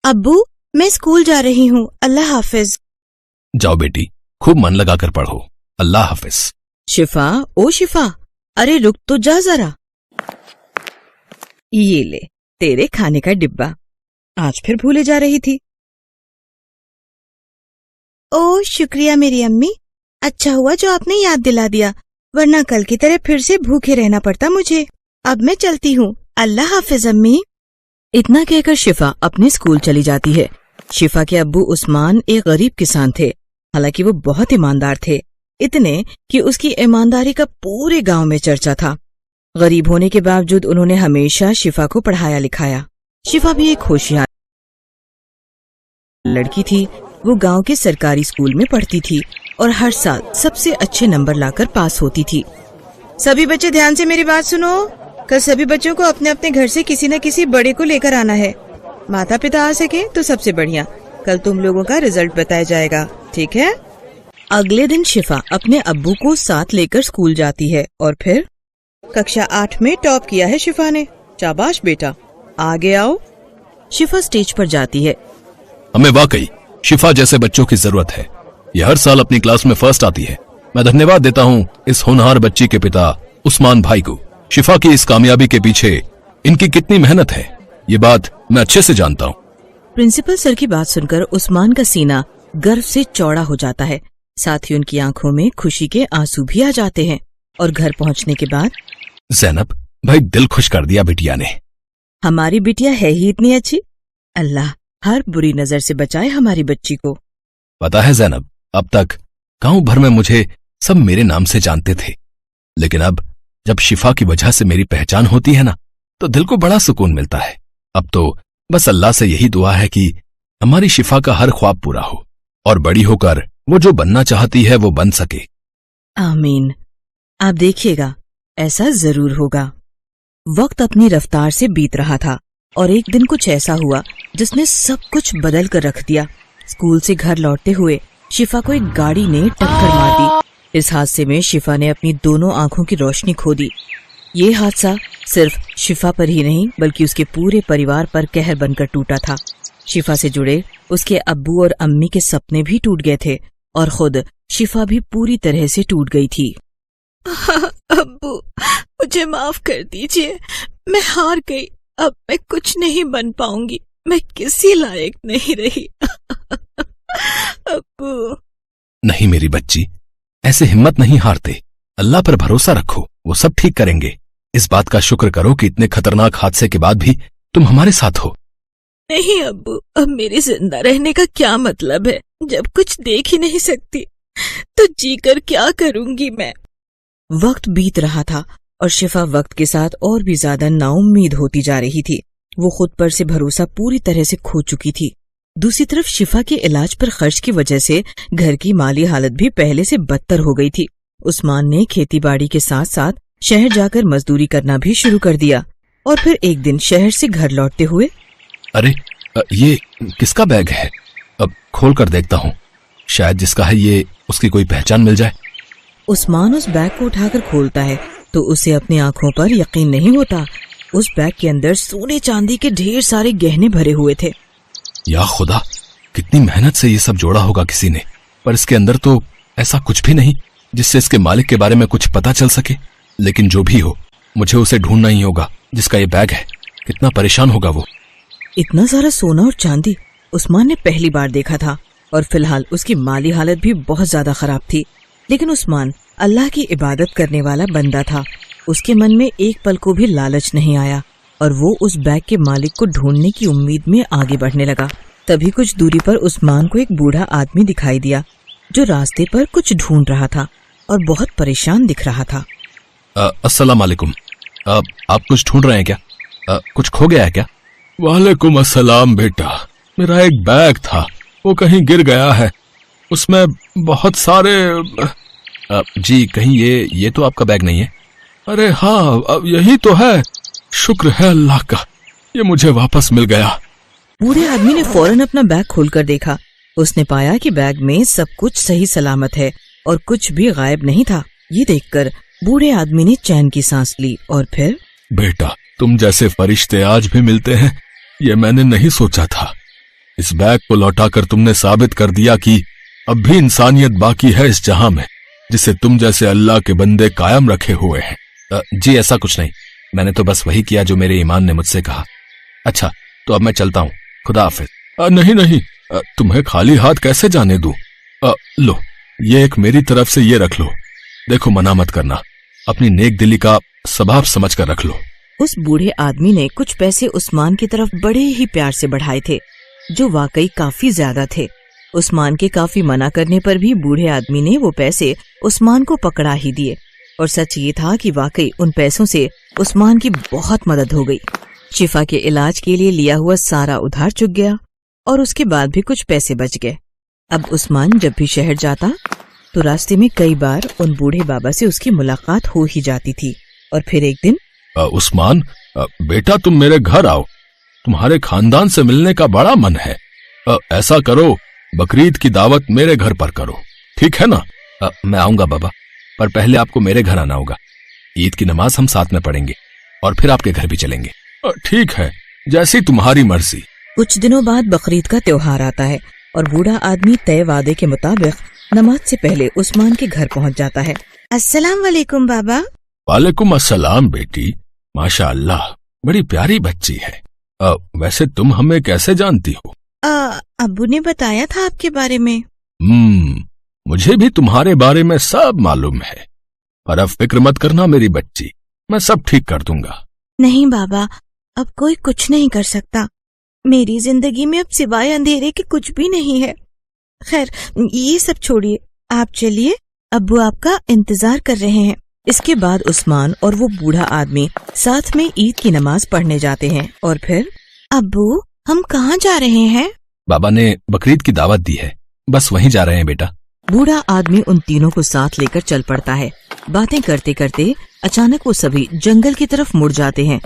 अब्बू, मैं स्कूल जा रही हूँ, अल्लाह हाफिज। जाओ बेटी, खूब मन लगाकर पढ़ो, अल्लाह हाफिज। शिफा, ओ शिफा, अरे रुक तो जा जरा। ये ले तेरे खाने का डिब्बा, आज फिर भूले जा रही थी। ओ शुक्रिया मेरी अम्मी, अच्छा हुआ जो आपने याद दिला दिया, वरना कल की तरह फिर से भूखे रहना पड़ता मुझे। अब मैं चलती हूँ, अल्लाह हाफिज अम्मी। इतना कहकर शिफा अपने स्कूल चली जाती है। शिफा के अब्बू उस्मान एक गरीब किसान थे, हालांकि वो बहुत ईमानदार थे, इतने कि उसकी ईमानदारी का पूरे गांव में चर्चा था। गरीब होने के बावजूद उन्होंने हमेशा शिफा को पढ़ाया लिखाया। शिफा भी एक होशियार लड़की थी। वो गांव के सरकारी स्कूल में पढ़ती थी और हर साल सबसे अच्छे नंबर लाकर पास होती थी। सभी बच्चे ध्यान से मेरी बात सुनो, कल सभी बच्चों को अपने अपने घर से किसी न किसी बड़े को लेकर आना है। माता पिता आ सके तो सबसे बढ़िया, कल तुम लोगों का रिजल्ट बताया जाएगा, ठीक है? अगले दिन शिफा अपने अब्बू को साथ लेकर स्कूल जाती है और फिर कक्षा 8 में टॉप किया है शिफा ने। शाबाश बेटा, आगे आओ। शिफा स्टेज पर जाती है। हमें वाकई शिफा जैसे बच्चों की जरूरत है। ये हर साल अपनी क्लास में फर्स्ट आती है। मैं धन्यवाद देता हूँ इस होनहार बच्ची के पिता उस्मान भाई को। शिफा की इस कामयाबी के पीछे इनकी कितनी मेहनत है, ये बात मैं अच्छे से जानता हूँ। प्रिंसिपल सर की बात सुनकर उस्मान का सीना गर्व से चौड़ा हो जाता है, साथ ही उनकी आंखों में खुशी के आंसू भी आ जाते हैं। और घर पहुँचने के बाद, ज़ैनब भाई, दिल खुश कर दिया बिटिया ने। हमारी बिटिया है ही इतनी अच्छी, अल्लाह हर बुरी नजर से बचाए हमारी बच्ची को। पता है ज़ैनब, अब तक गांव भर में मुझे सब मेरे नाम से जानते थे, लेकिन अब जब शिफा की वजह से मेरी पहचान होती है ना, तो दिल को बड़ा सुकून मिलता है। अब तो बस अल्लाह से यही दुआ है कि हमारी शिफा का हर ख्वाब पूरा हो और बड़ी होकर वो जो बनना चाहती है वो बन सके। आमीन। आप देखिएगा, ऐसा जरूर होगा। वक्त अपनी रफ्तार से बीत रहा था और एक दिन कुछ ऐसा हुआ जिसने सब कुछ बदल कर रख दिया। स्कूल से घर लौटते हुए शिफा को एक गाड़ी ने टक्कर मार दी। इस हादसे में शिफा ने अपनी दोनों आंखों की रोशनी खो दी। ये हादसा सिर्फ शिफा पर ही नहीं बल्कि उसके पूरे परिवार पर कहर बनकर टूटा था। शिफा से जुड़े उसके अब्बू और अम्मी के सपने भी टूट गए थे और खुद शिफा भी पूरी तरह से टूट गई थी। अब्बू, मुझे माफ कर दीजिए, मैं हार गई। अब मैं कुछ नहीं बन पाऊंगी, मैं किसी लायक नहीं रही। अब्बू। नहीं मेरी बच्ची, ऐसे हिम्मत नहीं हारते। अल्लाह पर भरोसा रखो, वो सब ठीक करेंगे। इस बात का शुक्र करो कि इतने खतरनाक हादसे के बाद भी तुम हमारे साथ हो। नहीं अब्बू, अब मेरे जिंदा रहने का क्या मतलब है जब कुछ देख ही नहीं सकती, तो जीकर क्या करूंगी मैं। वक्त बीत रहा था और शिफा वक्त के साथ और भी ज्यादा नाउम्मीद होती जा रही थी। वो खुद पर से भरोसा पूरी तरह से खो चुकी थी। दूसरी तरफ शिफा के इलाज पर खर्च की वजह से घर की माली हालत भी पहले से बदतर हो गई थी। उस्मान ने खेतीबाड़ी के साथ साथ शहर जाकर मजदूरी करना भी शुरू कर दिया और फिर एक दिन शहर से घर लौटते हुए, अरे ये किसका बैग है? अब खोल कर देखता हूँ, शायद जिसका है ये उसकी कोई पहचान मिल जाए। उस्मान उस बैग को उठाकर खोलता है तो उसे अपनी आंखों पर यकीन नहीं होता। उस बैग के अंदर सोने चांदी के ढेर सारे गहने भरे हुए थे। या खुदा, कितनी मेहनत से ये सब जोड़ा होगा किसी ने, पर इसके अंदर तो ऐसा कुछ भी नहीं जिससे इसके मालिक के बारे में कुछ पता चल सके। लेकिन जो भी हो, मुझे उसे ढूंढना ही होगा जिसका ये बैग है। कितना परेशान होगा वो। इतना सारा सोना और चांदी उस्मान ने पहली बार देखा था और फिलहाल उसकी माली हालत भी बहुत ज्यादा खराब थी। लेकिन उस्मान अल्लाह की इबादत करने वाला बंदा था। उसके मन में एक पल को भी लालच नहीं आया और वो उस बैग के मालिक को ढूंढने की उम्मीद में आगे बढ़ने लगा। तभी कुछ दूरी पर उस्मान को एक बूढ़ा आदमी दिखाई दिया जो रास्ते पर कुछ ढूंढ रहा था और बहुत परेशान दिख रहा था। अस्सलाम वालेकुम। आप कुछ ढूंढ रहे हैं क्या? कुछ खो गया है क्या? वालेकुम अस्सलाम बेटा, मेरा एक बैग था, वो कहीं गिर गया है। उसमें बहुत सारे जी, कहीं ये तो आपका बैग नहीं है? अरे हाँ, अब यही तो है। शुक्र है अल्लाह का, ये मुझे वापस मिल गया। बूढ़े आदमी ने फौरन अपना बैग खोलकर देखा। उसने पाया कि बैग में सब कुछ सही सलामत है और कुछ भी गायब नहीं था। ये देखकर बूढ़े आदमी ने चैन की सांस ली और फिर, बेटा, तुम जैसे फरिश्ते आज भी मिलते हैं, ये मैंने नहीं सोचा था। इस बैग को लौटाकर तुमने साबित कर दिया कि अब भी इंसानियत बाकी है इस जहां में, जिसे तुम जैसे अल्लाह के बंदे कायम रखे हुए हैं। जी ऐसा कुछ नहीं, मैंने तो बस वही किया जो मेरे ईमान ने मुझसे कहा। अच्छा तो अब मैं चलता हूँ, खुदा हाफिज। नहीं नहीं, तुम्हें खाली हाथ कैसे जाने दूं? लो ये एक मेरी तरफ से ये रख लो। देखो मना मत करना, अपनी नेक दिली का स्वभाव समझ कर रख लो। उस बूढ़े आदमी ने कुछ पैसे उस्मान की तरफ बड़े ही प्यार से बढ़ाए थे, जो वाकई काफी ज्यादा थे। उस्मान के काफी मना करने पर भी बूढ़े आदमी ने वो पैसे उस्मान को पकड़ा ही दिए। और सच ये था कि वाकई उन पैसों से उस्मान की बहुत मदद हो गई। शिफा के इलाज के लिए लिया हुआ सारा उधार चुक गया और उसके बाद भी कुछ पैसे बच गए। अब उस्मान जब भी शहर जाता तो रास्ते में कई बार उन बूढ़े बाबा से उसकी मुलाकात हो ही जाती थी। और फिर एक दिन, उस्मान बेटा तुम मेरे घर आओ, तुम्हारे खानदान से मिलने का बड़ा मन है। ऐसा करो, बकरीद की दावत मेरे घर पर करो, ठीक है ना? मैं आऊंगा बाबा, पर पहले आपको मेरे घर आना होगा। ईद की नमाज हम साथ में पढ़ेंगे और फिर आपके घर भी चलेंगे। ठीक है, जैसी तुम्हारी मर्जी। कुछ दिनों बाद बकरीद का त्योहार आता है और बूढ़ा आदमी तय वादे के मुताबिक नमाज से पहले उस्मान के घर पहुंच जाता है। अस्सलाम वालेकुम बाबा। वालेकुम अस्सलाम बेटी, माशाअल्लाह बड़ी प्यारी बच्ची है। वैसे तुम हमें कैसे जानती हो? अब्बू ने बताया था आपके बारे में। मुझे भी तुम्हारे बारे में सब मालूम है, पर अब फिक्र मत करना मेरी बच्ची, मैं सब ठीक कर दूंगा। नहीं बाबा, अब कोई कुछ नहीं कर सकता। मेरी जिंदगी में अब सिवाय अंधेरे के कुछ भी नहीं है। खैर ये सब छोड़िए, आप चलिए, अब्बू आपका इंतजार कर रहे हैं। इसके बाद उस्मान और वो बूढ़ा आदमी साथ में ईद की नमाज पढ़ने जाते हैं। और फिर, अब्बू हम कहाँ जा रहे हैं? बाबा ने बकरीद की दावत दी है, बस वहीं जा रहे हैं बेटा। बूढ़ा आदमी उन तीनों को साथ लेकर चल पड़ता है। बातें करते करते अचानक वो सभी जंगल की तरफ मुड़ जाते हैं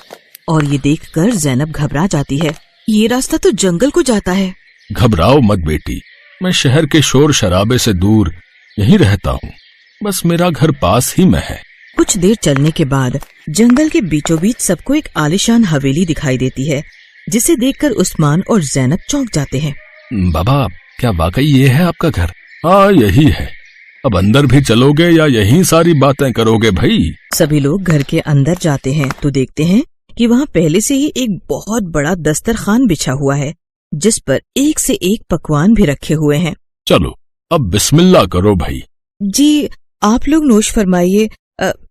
और ये देखकर ज़ैनब घबरा जाती है। ये रास्ता तो जंगल को जाता है। घबराओ मत बेटी, मैं शहर के शोर शराबे से दूर यहीं रहता हूँ, बस मेरा घर पास ही में है। कुछ देर चलने के बाद जंगल के बीचों बीच सबको एक आलीशान हवेली दिखाई देती है, जिसे देखकर उस्मान और ज़ैनब चौंक जाते हैं। बाबा क्या वाकई ये है आपका घर? हाँ यही है। अब अंदर भी चलोगे या यहीं सारी बातें करोगे भाई? सभी लोग घर के अंदर जाते हैं तो देखते हैं कि वहाँ पहले से ही एक बहुत बड़ा दस्तरखान बिछा हुआ है, जिस पर एक से एक पकवान भी रखे हुए हैं। चलो अब बिस्मिल्लाह करो भाई। जी आप लोग नोश फरमाइए,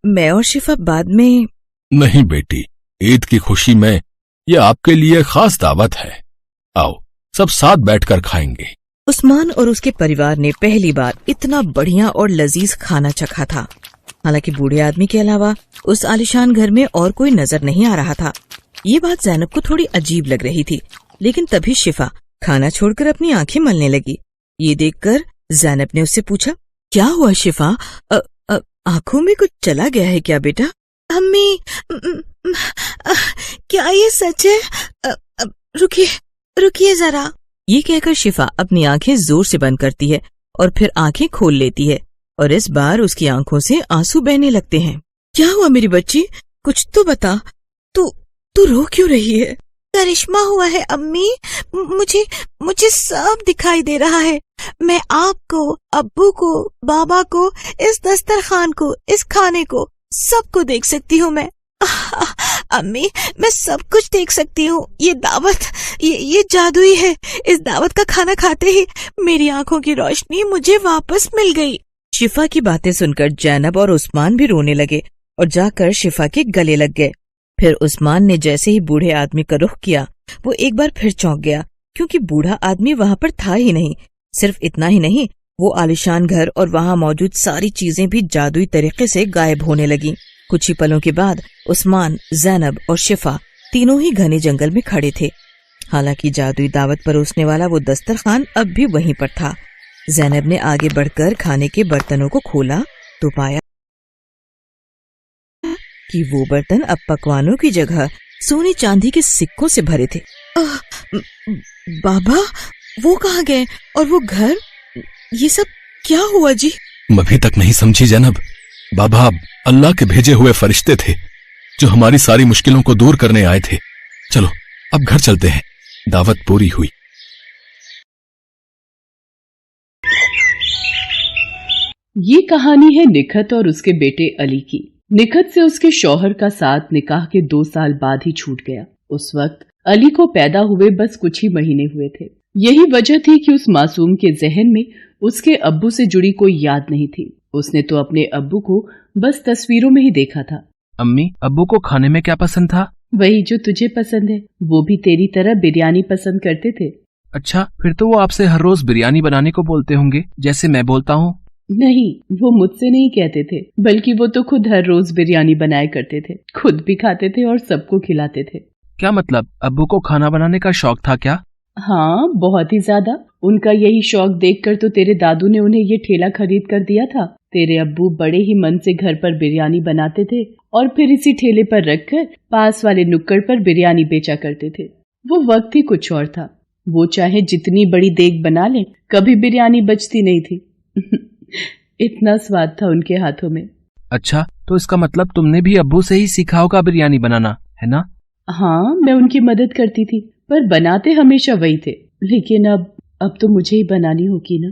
मैं और शिफा बाद में। नहीं बेटी, ईद की खुशी में ये आपके लिए खास दावत है, आओ सब साथ बैठकर खाएंगे। उस्मान और उसके परिवार ने पहली बार इतना बढ़िया और लजीज खाना चखा था। हालांकि बूढ़े आदमी के अलावा उस आलिशान घर में और कोई नजर नहीं आ रहा था। ये बात ज़ैनब को थोड़ी अजीब लग रही थी, लेकिन तभी शिफा खाना छोड़कर अपनी आंखें मलने लगी। ये देखकर ज़ैनब ने उससे पूछा, क्या हुआ शिफा, आंखों में कुछ चला गया है क्या बेटा? अम्मी, क्या ये सच है? रुकिए जरा। ये कहकर शिफा अपनी आंखें जोर से बंद करती है और फिर आंखें खोल लेती है और इस बार उसकी आंखों से आंसू बहने लगते हैं। क्या हुआ मेरी बच्ची, कुछ तो बता, तू रो क्यों रही है? करिश्मा हुआ है अम्मी, मुझे सब दिखाई दे रहा है। मैं आपको, अब्बू को, बाबा को, इस दस्तरखान को, इस खाने को, सबको देख सकती हूँ मैं। अम्मी मैं सब कुछ देख सकती हूँ। ये दावत ये जादुई है। इस दावत का खाना खाते ही मेरी आंखों की रोशनी मुझे वापस मिल गई। शिफा की बातें सुनकर ज़ैनब और उस्मान भी रोने लगे और जाकर शिफा के गले लग गए। फिर उस्मान ने जैसे ही बूढ़े आदमी का रुख किया, वो एक बार फिर चौंक गया, क्योंकि बूढ़ा आदमी वहाँ पर था ही नहीं। सिर्फ इतना ही नहीं, वो आलिशान घर और वहाँ मौजूद सारी चीजें भी जादुई तरीके से गायब होने लगी। कुछ ही पलों के बाद उस्मान, ज़ैनब और शिफा तीनों ही घने जंगल में खड़े थे। हालांकि जादुई दावत परोसने वाला वो दस्तरखान अब भी वहीं पर था। ज़ैनब ने आगे बढ़कर खाने के बर्तनों को खोला तो पाया कि वो बर्तन अब पकवानों की जगह सोने चांदी के सिक्कों से भरे थे। बाबा वो कहाँ गए और वो घर, ये सब क्या हुआ जी? अभी तक नहीं समझी ज़ैनब, बाबा अल्लाह के भेजे हुए फरिश्ते थे जो हमारी सारी मुश्किलों को दूर करने आए थे। चलो अब घर चलते हैं, दावत पूरी हुई। ये कहानी है निखत और उसके बेटे अली की। निखत से उसके शौहर का साथ निकाह के 2 साल बाद ही छूट गया। उस वक्त अली को पैदा हुए बस कुछ ही महीने हुए थे। यही वजह थी कि उस मासूम के जहन में उसके अब्बू से जुड़ी कोई याद नहीं थी। उसने तो अपने अब्बू को बस तस्वीरों में ही देखा था। अम्मी, अब्बू को खाने में क्या पसंद था? वही जो तुझे पसंद है। वो भी तेरी तरह बिरयानी पसंद करते थे। अच्छा, फिर तो वो आपसे हर रोज बिरयानी बनाने को बोलते होंगे, जैसे मैं बोलता हूँ। नहीं, वो मुझसे नहीं कहते थे, बल्कि वो तो खुद हर रोज बिरयानी बनाया करते थे, खुद भी खाते थे और सबको खिलाते थे। क्या मतलब, अब्बू को खाना बनाने का शौक था क्या? हाँ, बहुत ही ज्यादा। उनका यही शौक देखकर तो तेरे दादू ने उन्हें ये ठेला खरीद कर दिया था। तेरे अब्बू बड़े ही मन से घर पर बिरयानी बनाते थे और फिर इसी ठेले पर रखकर पास वाले नुक्कड़ पर बिरयानी बेचा करते थे। वो वक्त ही कुछ और था। वो चाहे जितनी बड़ी देग बना ले, कभी बिरयानी बचती नहीं थी। इतना स्वाद था उनके हाथों में। अच्छा, तो इसका मतलब तुमने भी अब्बू से ही सीखा होगा बिरयानी बनाना, है ना? हाँ, मैं उनकी मदद करती थी, पर बनाते हमेशा वही थे। लेकिन अब तो मुझे ही बनानी होगी ना।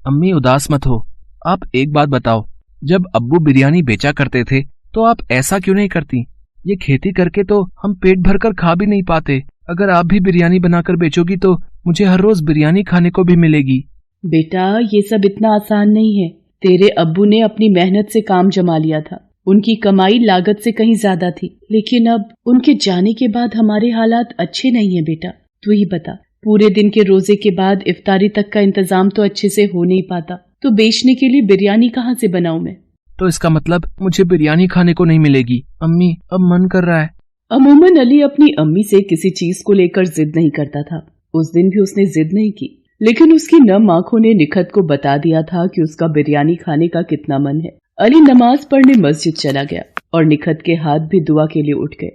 अम्मी, उदास मत हो। आप एक बात बताओ, जब अब्बू बिरयानी बेचा करते थे तो आप ऐसा क्यों नहीं करती? ये खेती करके तो हम पेट भरकर खा भी नहीं पाते। अगर आप भी बिरयानी बनाकर बेचोगी तो मुझे हर रोज बिरयानी खाने को भी मिलेगी। बेटा, ये सब इतना आसान नहीं है। तेरे अब्बू ने अपनी मेहनत से काम जमा लिया था। उनकी कमाई लागत से कहीं ज्यादा थी। लेकिन अब उनके जाने के बाद हमारे हालात अच्छे नहीं है बेटा। तू ही बता, पूरे दिन के रोजे के बाद इफ्तारी तक का इंतजाम तो अच्छे से हो नहीं पाता, तो बेचने के लिए बिरयानी कहाँ से बनाऊं मैं? तो इसका मतलब मुझे बिरयानी खाने को नहीं मिलेगी। अम्मी, अब मन कर रहा है। अमूमन अली अपनी अम्मी से किसी चीज को लेकर जिद नहीं करता था। उस दिन भी उसने जिद नहीं की, लेकिन उसकी नम आंखों ने निखत को बता दिया था कि उसका बिरयानी खाने का कितना मन है। अली नमाज पढ़ने मस्जिद चला गया और निखत के हाथ भी दुआ के लिए उठ गए।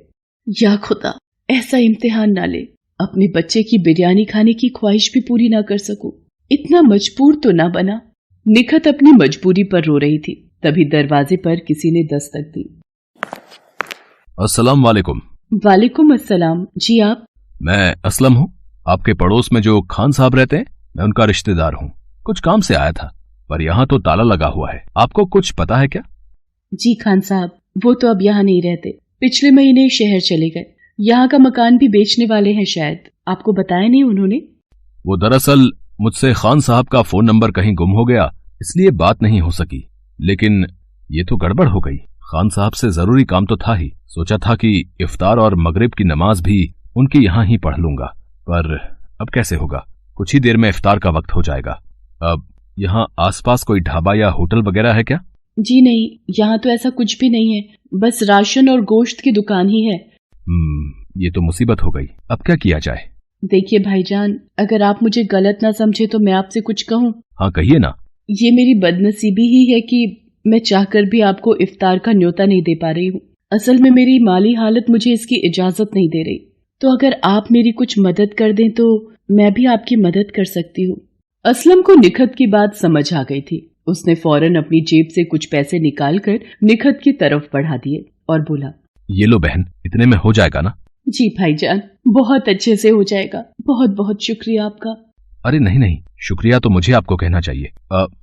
या खुदा, ऐसा इम्तिहान ना ले, अपने बच्चे की बिरयानी खाने की ख्वाहिश भी पूरी ना कर सकूं। इतना मजबूर तो ना बना। निखत अपनी मजबूरी पर रो रही थी। तभी दरवाजे पर किसी ने दस्तक दी। अस्सलाम वालेकुम। वालेकुम अस्सलाम। जी आप? मैं असलम हूँ। आपके पड़ोस में जो खान साहब रहते हैं, मैं उनका रिश्तेदार हूँ। कुछ काम से आया था, पर यहाँ तो ताला लगा हुआ है। आपको कुछ पता है क्या? जी खान साहब, वो तो अब यहाँ नहीं रहते। पिछले महीने ही शहर चले गए। यहाँ का मकान भी बेचने वाले हैं शायद। आपको बताया नहीं उन्होंने? वो दरअसल मुझसे खान साहब का फोन नंबर कहीं गुम हो गया, इसलिए बात नहीं हो सकी। लेकिन ये तो गड़बड़ हो गई। खान साहब से जरूरी काम तो था ही। सोचा था कि इफ्तार और मगरिब की नमाज भी उनकी यहाँ ही पढ़ लूंगा, पर अब कैसे होगा? कुछ ही देर में इफ्तार का वक्त हो जाएगा। अब यहाँ आसपास कोई ढाबा या होटल वगैरह है क्या? जी नहीं, यहाँ तो ऐसा कुछ भी नहीं है। बस राशन और गोश्त की दुकान ही है। ये तो मुसीबत हो गई। अब क्या किया जाए? देखिए भाईजान, अगर आप मुझे गलत ना समझे तो मैं आपसे कुछ कहूँ। हाँ, कहिए ना। ये मेरी बदनसीबी ही है कि मैं चाहकर भी आपको इफ्तार का न्योता नहीं दे पा रही हूँ। असल में मेरी माली हालत मुझे इसकी इजाजत नहीं दे रही। तो अगर आप मेरी कुछ मदद कर दें तो मैं भी आपकी मदद कर सकती हूँ। असलम को निखत की बात समझ आ गई थी। उसने फौरन अपनी जेब से कुछ पैसे निकालकर निखत की तरफ बढ़ा दिए और बोला, ये लो बहन, इतने में हो जाएगा ना? जी भाईजान, बहुत अच्छे से हो जाएगा। बहुत बहुत शुक्रिया आपका। अरे नहीं नहीं, शुक्रिया तो मुझे आपको कहना चाहिए।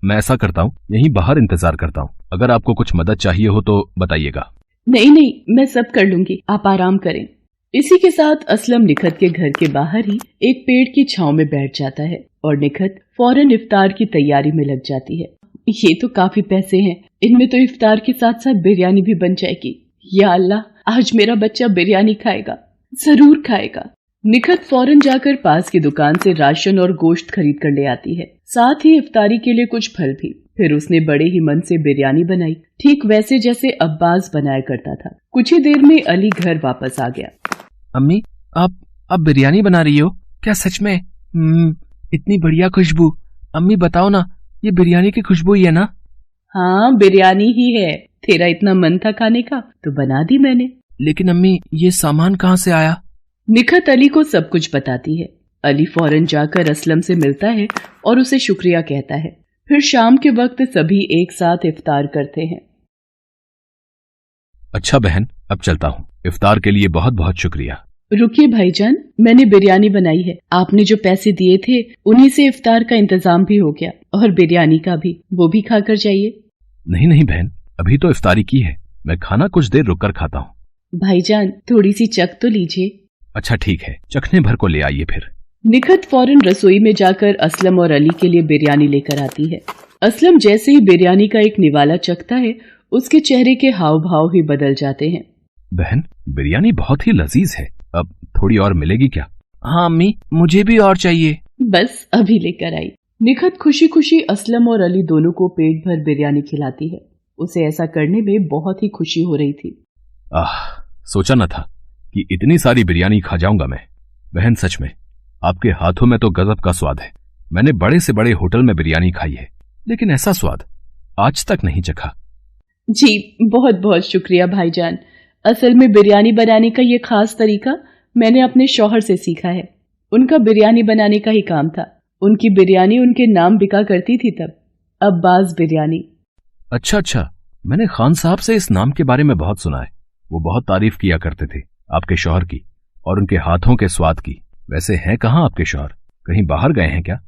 मैं ऐसा करता हूँ, यहीं बाहर इंतजार करता हूँ। अगर आपको कुछ मदद चाहिए हो तो बताइएगा। नहीं नहीं, मैं सब कर लूंगी, आप आराम करें। इसी के साथ असलम निखत के घर के बाहर ही एक पेड़ की छांव में बैठ जाता है और निखत फौरन इफ्तार की तैयारी में लग जाती है। ये तो काफी पैसे हैं, इनमें तो इफ्तार के साथ साथ बिरयानी भी बन जाएगी। या अल्लाह, आज मेरा बच्चा बिरयानी खाएगा, जरूर खाएगा। निखत फौरन जाकर पास की दुकान से राशन और गोश्त खरीद कर ले आती है, साथ ही इफ्तारी के लिए कुछ फल भी। फिर उसने बड़े ही मन से बिरयानी बनाई, ठीक वैसे जैसे अब्बास बनाया करता था। कुछ ही देर में अली घर वापस आ गया। अम्मी, आप बिरयानी बना रही हो क्या सच में? इतनी बढ़िया खुशबू। अम्मी बताओ ना, ये बिरयानी की खुशबू ही है ना? हाँ, बिरयानी ही है। तेरा इतना मन था खाने का तो बना दी मैंने। लेकिन अम्मी, ये सामान कहाँ से आया? निखत अली को सब कुछ बताती है। अली फौरन जाकर असलम से मिलता है और उसे शुक्रिया कहता है। फिर शाम के वक्त सभी एक साथ इफ्तार करते हैं। अच्छा बहन, अब चलता हूँ। इफ्तार के लिए बहुत बहुत शुक्रिया। रुकिए भाईजान, मैंने बिरयानी बनाई है। आपने जो पैसे दिए थे उन्हीं से इफ्तार का इंतजाम भी हो गया और बिरयानी का भी, वो भी खाकर जाइए। नहीं नहीं बहन, अभी तो इफ्तारी की है, मैं खाना कुछ देर रुककर खाता हूँ। भाईजान थोड़ी सी चख तो लीजिए। अच्छा ठीक है, चखने भर को ले आइए फिर। निखत फौरन रसोई में जाकर असलम और अली के लिए बिरयानी लेकर आती है। असलम जैसे ही बिरयानी का एक निवाला चखता है, उसके चेहरे के हाव भाव ही बदल जाते हैं। बहन, बिरयानी बहुत ही लजीज है, अब थोड़ी और मिलेगी क्या? हाँ अम्मी, मुझे भी और चाहिए। बस अभी लेकर आई। निखत खुशी खुशी असलम और अली दोनों को पेट भर बिरयानी खिलाती है। उसे ऐसा करने में बहुत ही खुशी हो रही थी। सोचा न था कि इतनी सारी बिरयानी खा जाऊंगा मैं। बहन सच में आपके हाथों में तो गजब का स्वाद है। मैंने बड़े से बड़े होटल में बिरयानी खाई है, लेकिन ऐसा स्वाद आज तक नहीं चखा। जी बहुत बहुत शुक्रिया भाईजान। असल में बिरयानी बनाने का ये खास तरीका मैंने अपने शौहर से सीखा है। उनका बिरयानी बनाने का ही काम था। उनकी बिरयानी उनके नाम बिका करती थी तब, अब्बास बिरयानी। अच्छा, मैंने खान साहब से इस नाम के बारे में बहुत सुना है। वो बहुत तारीफ किया करते थे आपके शौहर की और उनके हाथों के स्वाद की। वैसे हैं कहाँ आपके शौहर? कहीं बाहर गए हैं क्या?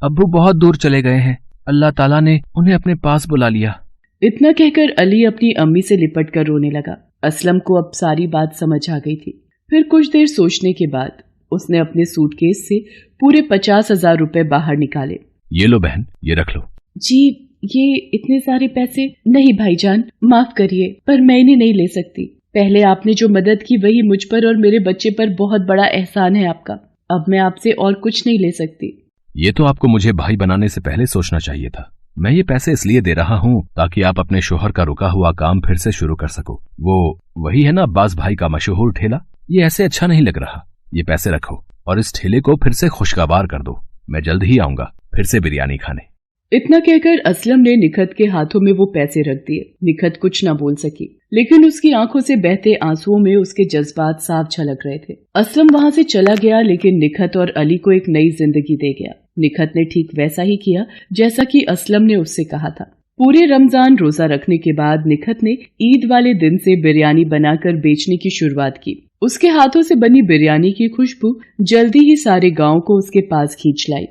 अब्बू बहुत दूर चले गए हैं, अल्लाह ताला ने उन्हें अपने पास बुला लिया। इतना कहकर अली अपनी अम्मी से लिपट कर रोने लगा। असलम को अब सारी बात समझ आ गई थी। फिर कुछ देर सोचने के बाद उसने अपने सूटकेस से पूरे 50,000 रुपए बाहर निकाले। ये लो बहन, ये रख लो। जी ये इतने सारे पैसे नहीं भाईजान, माफ करिए, पर मैं इन्हें नहीं ले सकती। पहले आपने जो मदद की वही मुझ पर और मेरे बच्चे पर बहुत बड़ा एहसान है आपका। अब मैं आपसे और कुछ नहीं ले सकती। ये तो आपको मुझे भाई बनाने से पहले सोचना चाहिए था। मैं ये पैसे इसलिए दे रहा हूँ ताकि आप अपने शोहर का रुका हुआ काम फिर से शुरू कर सको। वो वही है ना अब्बास भाई का मशहूर ठेला। ये ऐसे अच्छा नहीं लग रहा। ये पैसे रखो और इस ठेले को फिर से खुशगवार कर दो। मैं जल्द ही आऊंगा फिर से बिरयानी खाने। इतना कहकर असलम ने निखत के हाथों में वो पैसे रख दिए। निखत कुछ न बोल सकी, लेकिन उसकी आंखों से बहते आंसुओं में उसके जज्बात साफ झलक रहे थे। असलम वहां से चला गया, लेकिन निखत और अली को एक नई जिंदगी दे गया। निखत ने ठीक वैसा ही किया जैसा कि असलम ने उससे कहा था। पूरे रमजान रोजा रखने के बाद निखत ने ईद वाले दिन से बिरयानी बनाकर बेचने की शुरुआत की। उसके हाथों से बनी बिरयानी की खुशबू जल्दी ही सारे गांव को उसके पास खींच लाई।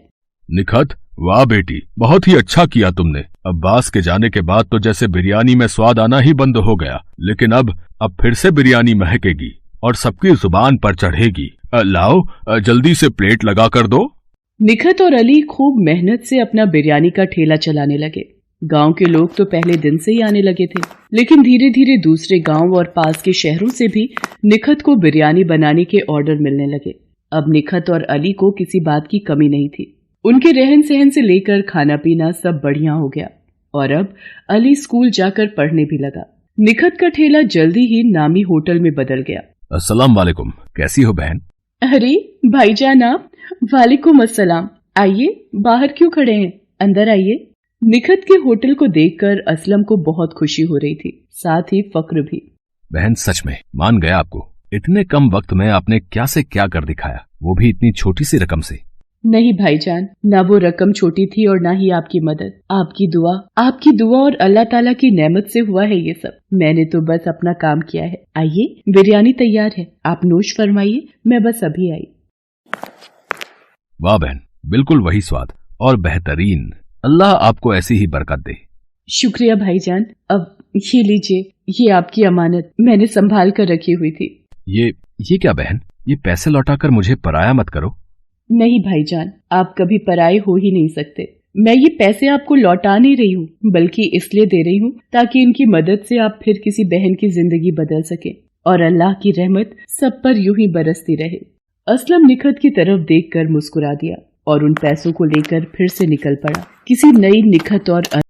निखत, वाह बेटी, बहुत ही अच्छा किया तुमने। अब्बास के जाने के बाद तो जैसे बिरयानी में स्वाद आना ही बंद हो गया, लेकिन अब फिर से बिरयानी महकेगी और सबकी जुबान पर चढ़ेगी। लाओ जल्दी से प्लेट लगा कर दो। निखत और अली खूब मेहनत से अपना बिरयानी का ठेला चलाने लगे। गांव के लोग तो पहले दिन से ही आने लगे थे, लेकिन धीरे धीरे दूसरे गांव और पास के शहरों से भी निखत को बिरयानी बनाने के ऑर्डर मिलने लगे। अब निखत और अली को किसी बात की कमी नहीं थी। उनके रहन सहन से लेकर खाना पीना सब बढ़िया हो गया और अब अली स्कूल जाकर पढ़ने भी लगा। निखत का ठेला जल्दी ही नामी होटल में बदल गया। अस्सलाम वालेकुम, कैसी हो बहन? अरे भाईजान आप? वालेकुम अस्सलाम। आइए, बाहर क्यों खड़े हैं, अंदर आइए। निखत के होटल को देखकर असलम को बहुत खुशी हो रही थी, साथ ही फक्र भी। बहन सच में मान गया आपको। इतने कम वक्त में आपने क्या से क्या कर दिखाया, वो भी इतनी छोटी सी रकम से। नहीं भाईजान, ना वो रकम छोटी थी और ना ही आपकी मदद। आपकी दुआ और अल्लाह ताला की नेमत से हुआ है ये सब। मैंने तो बस अपना काम किया है। आइए, बिरयानी तैयार है, आप नोश फरमाइए, मैं बस अभी आई। वाह बहन, बिल्कुल वही स्वाद और बेहतरीन। अल्लाह आपको ऐसी ही बरकत दे। शुक्रिया भाईजान। अब ये लीजिए, ये आपकी अमानत मैंने संभाल कर रखी हुई थी। ये क्या बहन, ये पैसे लौटाकर मुझे पराया मत करो। नहीं भाईजान, आप कभी पराये हो ही नहीं सकते। मैं ये पैसे आपको लौटा नहीं रही हूँ, बल्कि इसलिए दे रही हूँ ताकि इनकी मदद से आप फिर किसी बहन की जिंदगी बदल सके और अल्लाह की रहमत सब पर यूं ही बरसती रहे। असलम निखत की तरफ देखकर मुस्कुरा दिया और उन पैसों को लेकर फिर से निकल पड़ा किसी नई निखत और